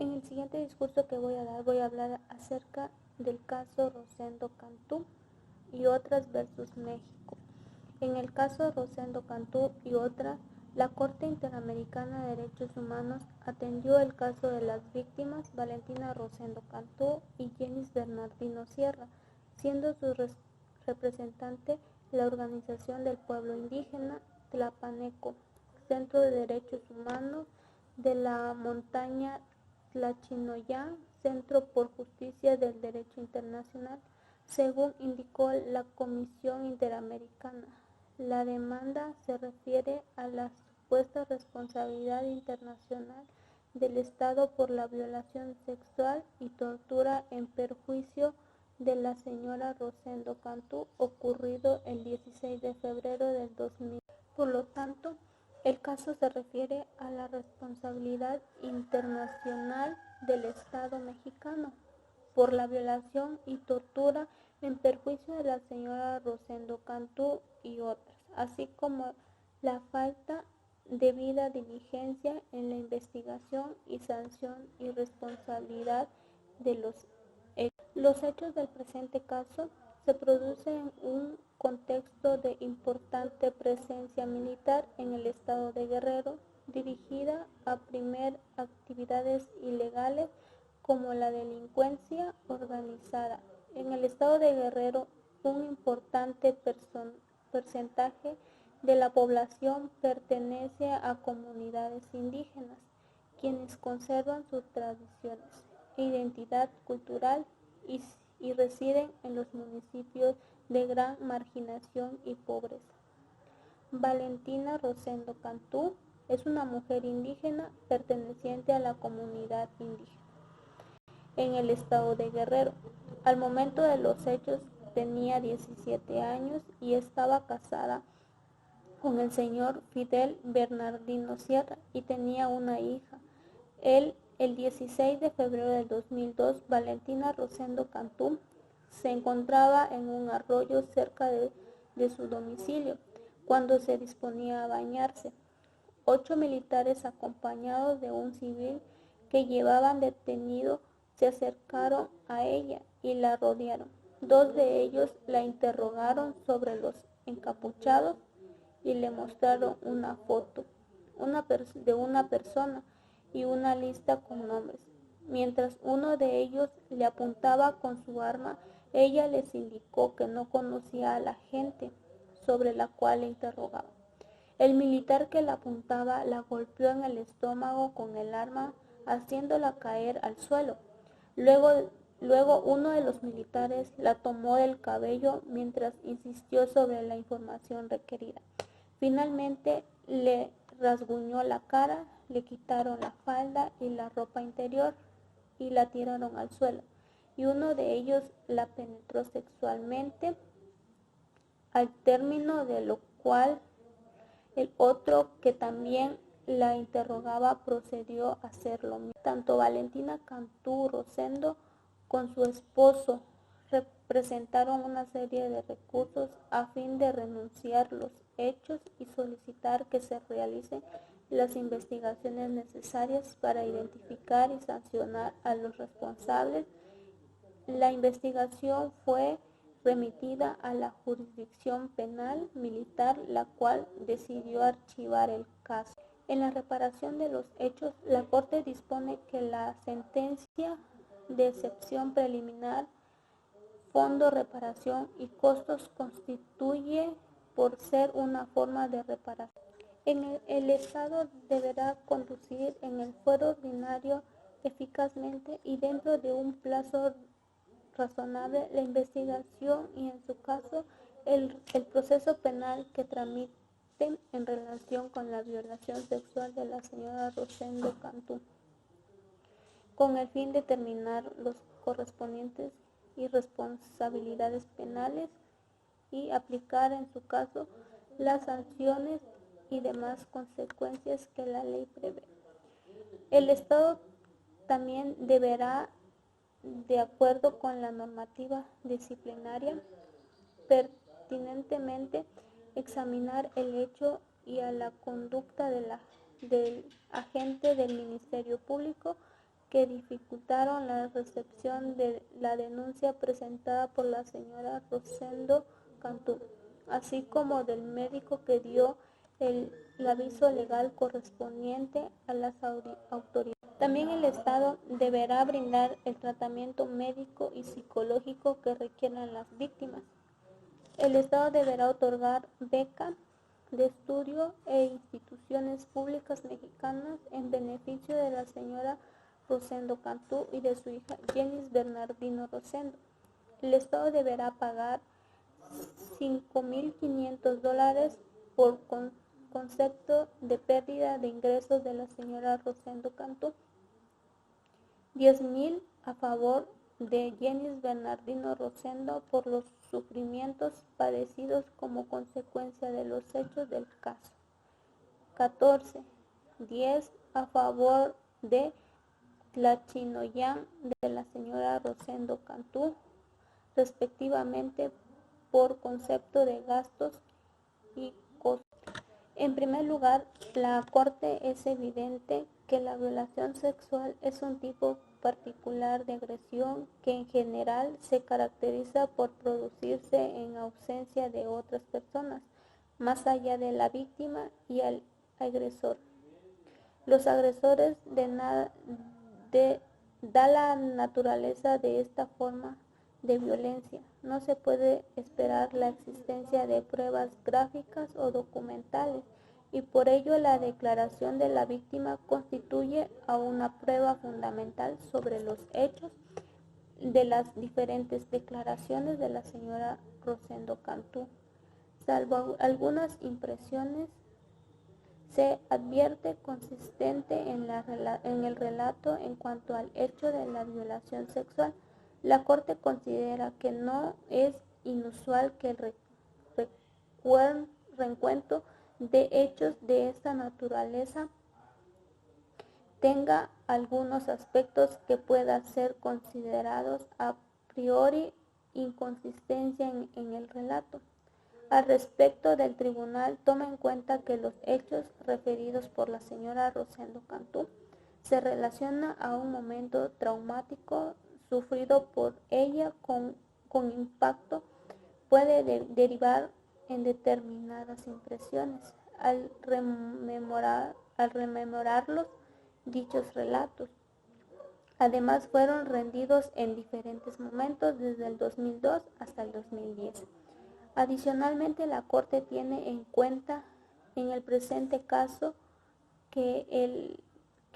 En el siguiente discurso que voy a hablar acerca del caso Rosendo Cantú y otras versus México. En el caso Rosendo Cantú y otras, la Corte Interamericana de Derechos Humanos atendió el caso de las víctimas Valentina Rosendo Cantú y Jenis Bernardino Sierra, siendo su representante la Organización del Pueblo Indígena Tlapaneco, Centro de Derechos Humanos de la Montaña Tlachinoyán, Centro por Justicia del Derecho Internacional, según indicó la Comisión Interamericana. La demanda se refiere a la supuesta responsabilidad internacional del Estado por la violación sexual y tortura en perjuicio de la señora Rosendo Cantú, ocurrido el 16 de febrero del 2000. Por lo tanto, el caso se refiere a la responsabilidad internacional del Estado mexicano por la violación y tortura en perjuicio de la señora Rosendo Cantú y otras, así como la falta de debida diligencia en la investigación y sanción y responsabilidad de los hechos. Los hechos del presente caso se producen en un contexto de importante presencia militar en el estado de Guerrero, dirigida a primer actividades ilegales como la delincuencia organizada. En el estado de Guerrero, un importante porcentaje de la población pertenece a comunidades indígenas, quienes conservan sus tradiciones e identidad cultural y residen en los municipios de gran marginación y pobreza. Valentina Rosendo Cantú es una mujer indígena perteneciente a la comunidad indígena en el estado de Guerrero. Al momento de los hechos tenía 17 años y estaba casada con el señor Fidel Bernardino Sierra y tenía una hija. El 16 de febrero del 2002, Valentina Rosendo Cantú se encontraba en un arroyo cerca de su domicilio cuando se disponía a bañarse. 8 militares acompañados de un civil que llevaban detenido se acercaron a ella y la rodearon. 2 de ellos la interrogaron sobre los encapuchados y le mostraron una foto de una persona y una lista con nombres. Mientras uno de ellos le apuntaba con su arma, ella les indicó que no conocía a la gente sobre la cual le interrogaba. El militar que la apuntaba la golpeó en el estómago con el arma, haciéndola caer al suelo. Luego uno de los militares la tomó del cabello mientras insistió sobre la información requerida. Finalmente le rasguñó la cara, le quitaron la falda y la ropa interior y la tiraron al suelo. Y uno de ellos la penetró sexualmente, al término de lo cual el otro, que también la interrogaba, procedió a hacer lo mismo. Tanto Valentina Cantú Rosendo con su esposo presentaron una serie de recursos a fin de renunciar los hechos y solicitar que se realicen las investigaciones necesarias para identificar y sancionar a los responsables. La investigación fue remitida a la jurisdicción penal militar, la cual decidió archivar el caso. En la reparación de los hechos, la Corte dispone que la sentencia de excepción preliminar, fondo, reparación y costos constituye por ser una forma de reparación. El Estado deberá conducir en el fuero ordinario eficazmente y dentro de un plazo razonable la investigación y, en su caso, el proceso penal que tramiten en relación con la violación sexual de la señora Rosendo Cantú, con el fin de determinar los correspondientes y responsabilidades penales y aplicar en su caso las sanciones y demás consecuencias que la ley prevé. El Estado también deberá, de acuerdo con la normativa disciplinaria, pertinentemente examinar el hecho y a la conducta del agente del Ministerio Público que dificultaron la recepción de la denuncia presentada por la señora Rosendo Cantú, así como del médico que dio el aviso legal correspondiente a las autoridades. También el Estado deberá brindar el tratamiento médico y psicológico que requieran las víctimas. El Estado deberá otorgar beca de estudio e instituciones públicas mexicanas en beneficio de la señora Rosendo Cantú y de su hija Jenis Bernardino Rosendo. El Estado deberá pagar $5,500 por concepto de pérdida de ingresos de la señora Rosendo Cantú, $10,000 a favor de Jenis Bernardino Rosendo por los sufrimientos padecidos como consecuencia de los hechos del caso. 14. 10 a favor de Tlachinoyan de la señora Rosendo Cantú, respectivamente, por concepto de gastos y costos. En primer lugar, la Corte es evidente que la violación sexual es un tipo particular de agresión que en general se caracteriza por producirse en ausencia de otras personas, más allá de la víctima y el agresor. Los agresores da la naturaleza de esta forma de violencia. No se puede esperar la existencia de pruebas gráficas o documentales, y por ello la declaración de la víctima constituye a una prueba fundamental sobre los hechos de las diferentes declaraciones de la señora Rosendo Cantú. Salvo algunas impresiones, se advierte consistente en el relato en cuanto al hecho de la violación sexual. La Corte considera que no es inusual que el reencuentro de hechos de esta naturaleza tenga algunos aspectos que puedan ser considerados a priori inconsistencia en el relato. Al respecto del tribunal, toma en cuenta que los hechos referidos por la señora Rosendo Cantú se relacionan a un momento traumático sufrido por ella con impacto, puede derivar en determinadas impresiones al rememorarlos dichos relatos. Además, fueron rendidos en diferentes momentos desde el 2002 hasta el 2010. Adicionalmente, la Corte tiene en cuenta en el presente caso que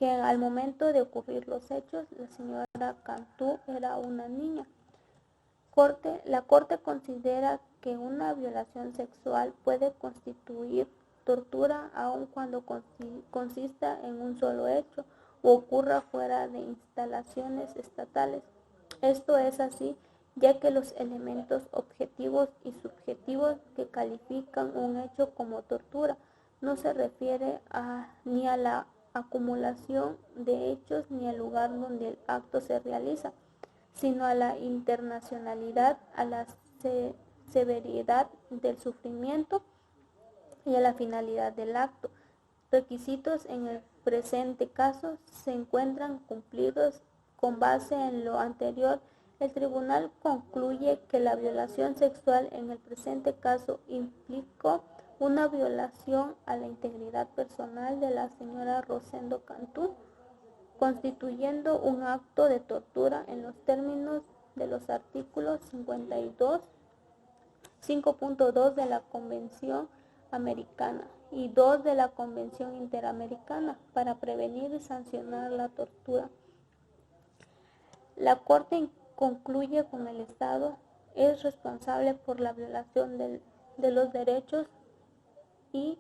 al momento de ocurrir los hechos, la señora Cantú era una niña. La Corte considera que una violación sexual puede constituir tortura aun cuando consista en un solo hecho o ocurra fuera de instalaciones estatales. Esto es así, ya que los elementos objetivos y subjetivos que califican un hecho como tortura no se refiere ni a la acumulación de hechos ni al lugar donde el acto se realiza, sino a la internacionalidad, a la severidad del sufrimiento y a la finalidad del acto. Requisitos en el presente caso se encuentran cumplidos. Con base en lo anterior, el tribunal concluye que la violación sexual en el presente caso implicó una violación a la integridad personal de la señora Rosendo Cantú, constituyendo un acto de tortura en los términos de los artículos 52, 5.2 de la Convención Americana y 2 de la Convención Interamericana para prevenir y sancionar la tortura. La Corte concluye con el Estado es responsable por la violación de los derechos y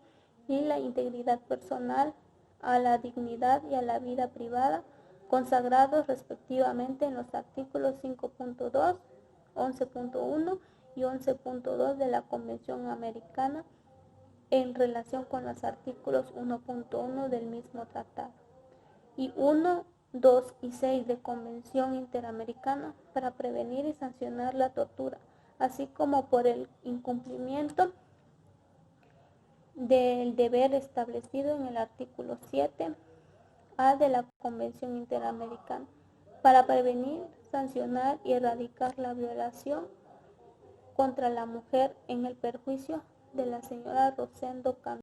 la integridad personal, a la dignidad y a la vida privada, consagrados respectivamente en los artículos 5.2, 11.1 y 11.2 de la Convención Americana en relación con los artículos 1.1 del mismo tratado y 1, 2 y 6 de Convención Interamericana para prevenir y sancionar la tortura, así como por el incumplimiento del deber establecido en el artículo 7 A de la Convención Interamericana para prevenir, sancionar y erradicar la violación contra la mujer en el perjuicio de la señora Rosendo Cantú.